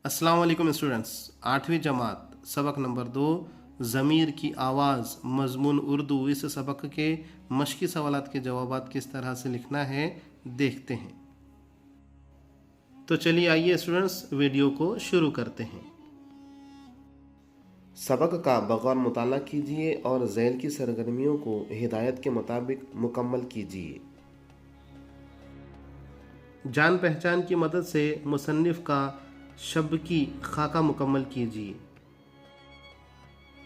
अस्सलाम वालेकुम स्टूडेंट्स। 8वीं जमात सबक नंबर 2 ज़मीर की आवाज़ मज़मून उर्दू। इस सबक के मश्की सवालात के जवाबात किस तरह से लिखना है देखते हैं। तो चलिए आइए स्टूडेंट्स वीडियो को शुरू करते हैं। सबक का बगौर मुताला कीजिए और ज़ैल की सरगर्मियों को हिदायत के मुताबिक मुकम्मल कीजिए। जान पहचान की मदद से मुसन्निफ़ का शब्द की खाका मुकम्मल कीजिए।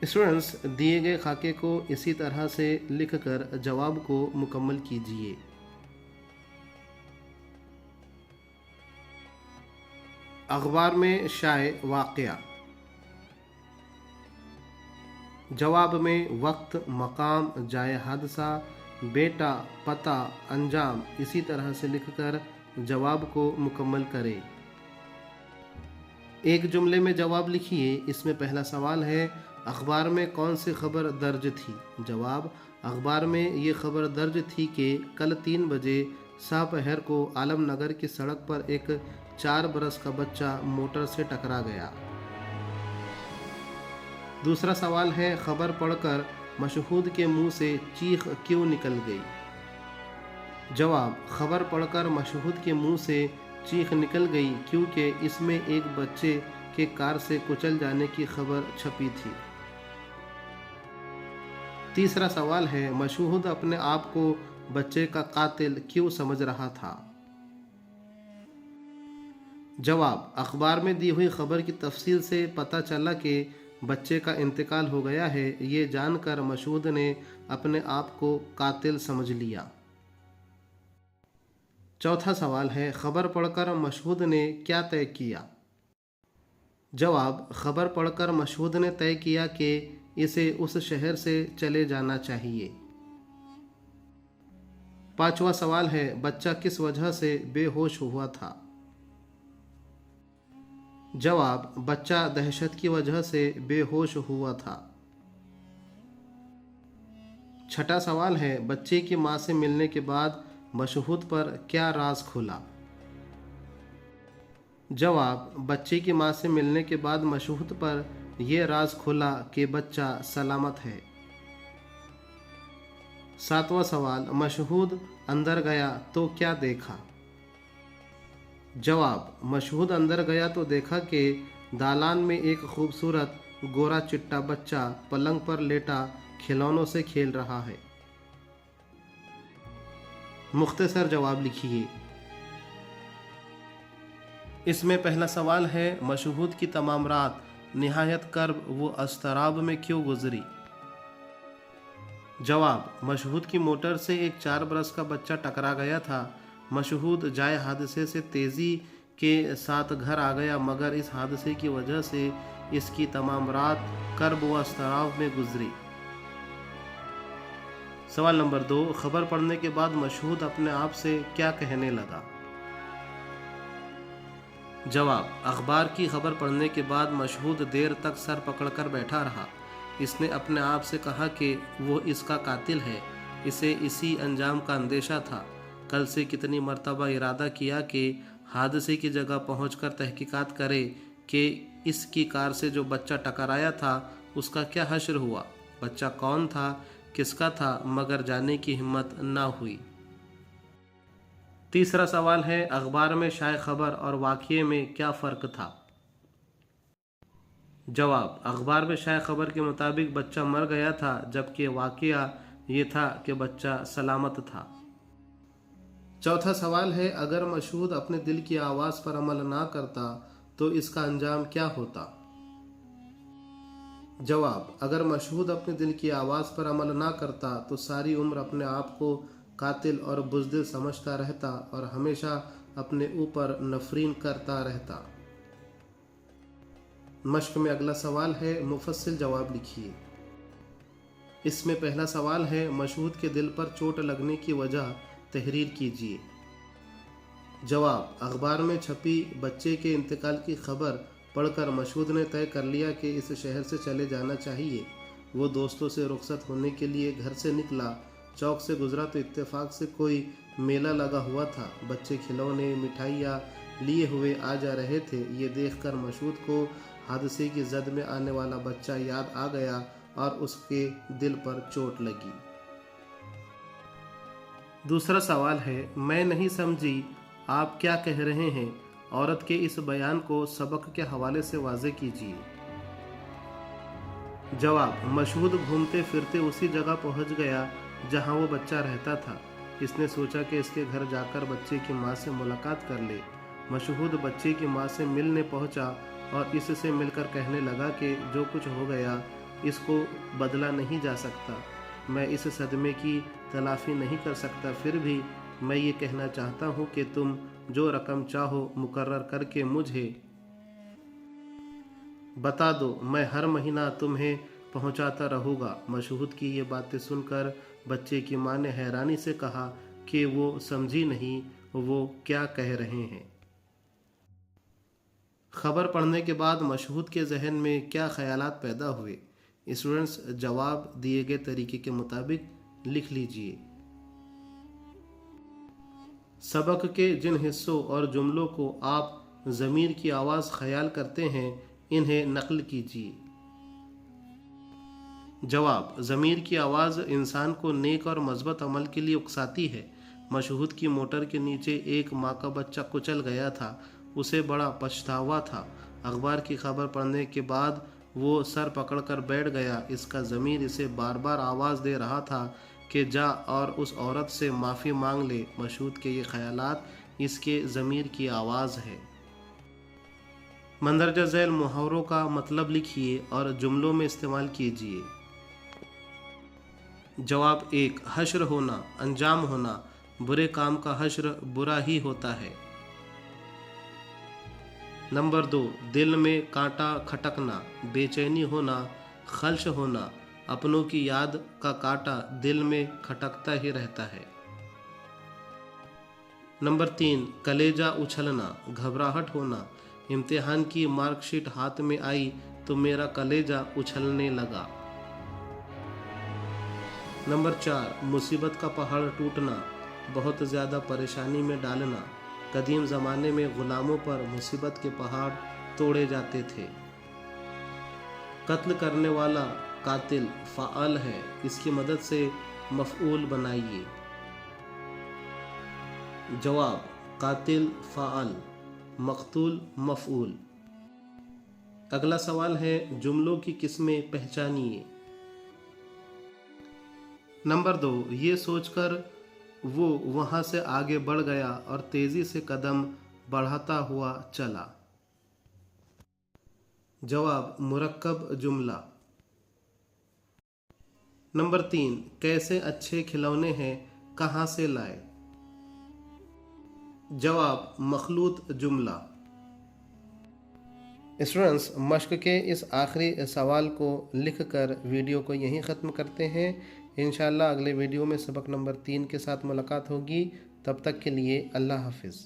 स्टूडेंट्स दिए गए खाके को इसी तरह से लिखकर जवाब को मुकम्मल कीजिए। अखबार में शाये वाक़या। जवाब में वक्त, मकाम, जाए हादसा, बेटा, पता, अंजाम इसी तरह से लिखकर जवाब को मुकम्मल करें। एक जुमले में जवाब लिखिए। इसमें पहला सवाल है, अखबार में कौन सी खबर दर्ज थी? जवाब, अखबार में ये खबर दर्ज थी कि कल 3 बजे सापहर को आलमनगर की सड़क पर एक 4 बरस का बच्चा मोटर से टकरा गया। दूसरा सवाल है, खबर पढ़कर मशहूद के मुंह से चीख क्यों निकल गई? जवाब, खबर पढ़कर मशहूद के मुंह से चीख निकल गई क्योंकि इसमें एक बच्चे के कार से कुचल जाने की खबर छपी थी। तीसरा सवाल है, मशहूद अपने आप को बच्चे का कातिल क्यों समझ रहा था? जवाब, अखबार में दी हुई खबर की तफसील से पता चला कि बच्चे का इंतकाल हो गया है। ये जानकर मशहूद ने अपने आप को कातिल समझ लिया। चौथा सवाल है, खबर पढ़कर मशहूद ने क्या तय किया? जवाब, खबर पढ़कर मशहूद ने तय किया कि इसे उस शहर से चले जाना चाहिए। पांचवा सवाल है, बच्चा किस वजह से बेहोश हुआ था? जवाब, बच्चा दहशत की वजह से बेहोश हुआ था। छठा सवाल है, बच्चे की मां से मिलने के बाद मशहूद पर क्या राज खुला? जवाब, बच्चे की मां से मिलने के बाद मशहूद पर यह राज खुला कि बच्चा सलामत है। सातवां सवाल, मशहूद अंदर गया तो क्या देखा? जवाब, मशहूद अंदर गया तो देखा कि दालान में एक खूबसूरत गोरा चिट्टा बच्चा पलंग पर लेटा खिलौनों से खेल रहा है। मुख्तसर जवाब लिखिए। इसमें पहला सवाल है, मशहूद की तमाम रात निहायत कर्ब व अस्तराब में क्यों गुजरी? जवाब, मशहूद की मोटर से एक 4 बरस का बच्चा टकरा गया था। मशहूद जाए हादसे से तेज़ी के साथ घर आ गया, मगर इस हादसे की वजह से इसकी तमाम रात कर्ब व अस्तराब में गुजरी। सवाल नंबर 2, खबर पढ़ने के बाद मशहूद अपने आप से क्या कहने लगा? जवाब, अखबार की खबर पढ़ने के बाद मशहूद देर तक सर पकड़कर बैठा रहा। इसने अपने आप से कहा कि वो इसका कातिल है। इसे इसी अंजाम का अंदेशा था। कल से कितनी मर्तबा इरादा किया कि हादसे की जगह पहुंचकर तहकीकात करे कि इसकी कार से जो बच्चा टकराया था उसका क्या हश्र हुआ, बच्चा कौन था, किसका था, मगर जाने की हिम्मत ना हुई। तीसरा सवाल है, अखबार में शाये खबर और वाक़ये में क्या फ़र्क था? जवाब, अखबार में शाये खबर के मुताबिक बच्चा मर गया था, जबकि वाक़या ये था कि बच्चा सलामत था। चौथा सवाल है, अगर मशहूद अपने दिल की आवाज़ पर अमल ना करता तो इसका अंजाम क्या होता? जवाब, अगर मशहूद अपने दिल की आवाज़ पर अमल ना करता तो सारी उम्र अपने आप को कातिल और बुज़दिल समझता रहता और हमेशा अपने ऊपर नफरीन करता रहता। मश्क में अगला सवाल है, मुफस्सिल जवाब लिखिए। इसमें पहला सवाल है, मशहूद के दिल पर चोट लगने की वजह तहरीर कीजिए। जवाब, अखबार में छपी बच्चे के इंतकाल की खबर पढ़कर मशहूद ने तय कर लिया कि इस शहर से चले जाना चाहिए। वो दोस्तों से रुखसत होने के लिए घर से निकला। चौक से गुजरा तो इत्तेफाक से कोई मेला लगा हुआ था। बच्चे खिलौने, मिठाइयाँ लिए हुए आ जा रहे थे। ये देखकर मशहूद को हादसे की जद में आने वाला बच्चा याद आ गया और उसके दिल पर चोट लगी। दूसरा सवाल है, मैं नहीं समझी आप क्या कह रहे हैं। औरत के इस बयान को सबक के हवाले से वाज़े कीजिए। जवाब, मशहूद घूमते फिरते उसी जगह पहुंच गया जहां वो बच्चा रहता था। इसने सोचा कि इसके घर जाकर बच्चे की मां से मुलाकात कर ले। मशहूद बच्चे की मां से मिलने पहुंचा और इससे मिलकर कहने लगा कि जो कुछ हो गया इसको बदला नहीं जा सकता। मैं इस सदमे की तलाफी नहीं कर सकता, फिर भी मैं ये कहना चाहता हूँ कि तुम जो रकम चाहो मुकर्रर करके मुझे बता दो, मैं हर महीना तुम्हें पहुंचाता रहूँगा। मशहूद की ये बातें सुनकर बच्चे की माँ ने हैरानी से कहा कि वो समझी नहीं वो क्या कह रहे हैं। खबर पढ़ने के बाद मशहूद के जहन में क्या ख्यालात पैदा हुए, स्टूडेंट्स जवाब दिए गए तरीके के मुताबिक लिख लीजिए। सबक के जिन हिस्सों और जुमलों को आप ज़मीर की आवाज़ ख्याल करते हैं इन्हें नकल कीजिए। जवाब, ज़मीर की आवाज़ इंसान को नेक और मज़बूत अमल के लिए उकसाती है। मशहूद की मोटर के नीचे एक माँ का बच्चा कुचल गया था। उसे बड़ा पछतावा था। अखबार की खबर पढ़ने के बाद वो सर पकड़कर बैठ गया। इसका ज़मीर इसे बार बार आवाज़ दे रहा था कि जा और उस औरत से माफ़ी मांग ले। मशहूद के ये ख्यालात इसके ज़मीर की आवाज़ है। मंदरजा झैल मुहावरों का मतलब लिखिए और जुमलों में इस्तेमाल कीजिए। जवाब 1, हश्र होना, अंजाम होना। बुरे काम का हश्र बुरा ही होता है। नंबर 2, दिल में कांटा खटकना, बेचैनी होना, खल्श होना। अपनों की याद का कांटा दिल में खटकता ही रहता है। नंबर 3, कलेजा उछलना, घबराहट होना। इम्तिहान की मार्कशीट हाथ में आई तो मेरा कलेजा उछलने लगा। नंबर 4, मुसीबत का पहाड़ टूटना, बहुत ज़्यादा परेशानी में डालना। कदीम ज़माने में ग़ुलामों पर मुसीबत के पहाड़ तोड़े जाते थे। कत्ल करने वाला कातिल फ़ाअल है, इसकी मदद से मफ़ऊल बनाइए। जवाब, कातिल फ़ाअल, मक़तूल मफ़ऊल। अगला सवाल है, जुमलों की किस्में पहचानिए। नंबर 2, ये सोचकर वो वहाँ से आगे बढ़ गया और तेज़ी से कदम बढ़ाता हुआ चला। जवाब, मुरक्कब जुमला। नंबर 3, कैसे अच्छे खिलौने हैं, कहाँ से लाए। जवाब, मखलूत जुमला। स्टूडेंट्स, मश्क के इस आखिरी सवाल को लिखकर वीडियो को यहीं ख़त्म करते हैं। इंशाअल्लाह अगले वीडियो में सबक नंबर 3 के साथ मुलाकात होगी। तब तक के लिए अल्लाह हाफिज़।